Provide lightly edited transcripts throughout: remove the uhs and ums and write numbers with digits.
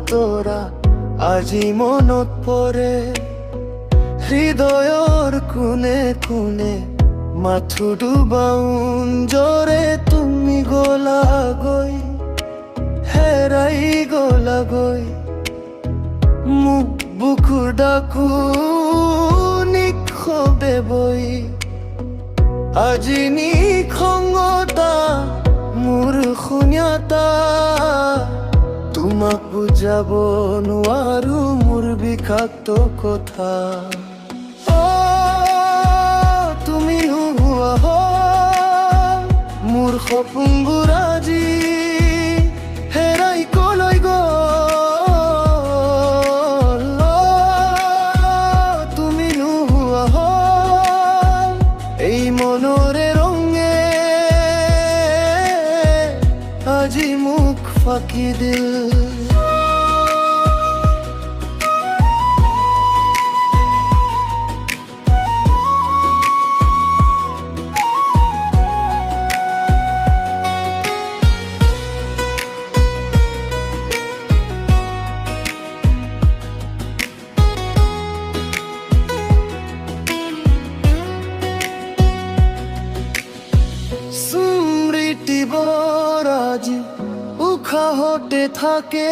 তোৰা আজি মনত পৰে হৃদয়ৰ কোণে কোণে মাথো ডুবাউন জৰে তুমি গলাগৈ হেৰাই গলাগৈ মোক বুকুৰ ডাকো নিক্ষোভে বৈ আজি নিখঙতা মোৰ শূন্যতা তোমাক বুজাব নোৱাৰো মোৰ বিষাক্ত কথা তুমি নোহোৱা হ'ল মোৰ সপোনবোৰ আজি হেৰাই কলৈ গ'ল তুমি নোহোৱা হ'ল এই মনৰে ৰঙে আজি মোক ফাঁকি দিল স্মৃতিবোৰ আজি উশাহতে থাকে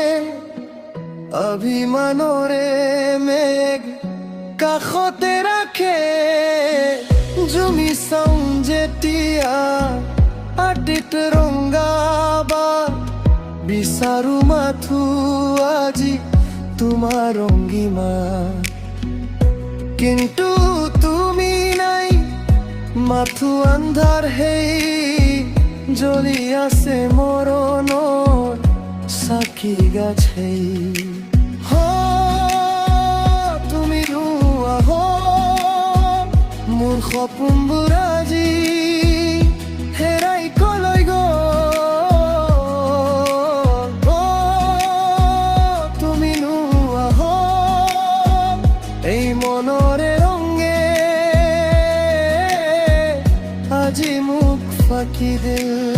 অভিমানৰে মেঘ কাষতে ৰাখে জুমি চাওঁ যেতিয়া আটিত ৰংগাবা বিচাৰো মাথো আজি তোমাৰ ৰংগিমা কিন্তু তুমি নাই মাথো আন্ধাৰ হেই জ্বলি আছে মৰণৰ চাকি গাছেই তুমি নোহোৱা হ'ল মোৰ সপোনবোৰ আজি হেৰাই কলৈ গ'ল তুমি নোহোৱা হ'ল এই মনৰে ৰঙে আজি মোক ফাঁকি দিল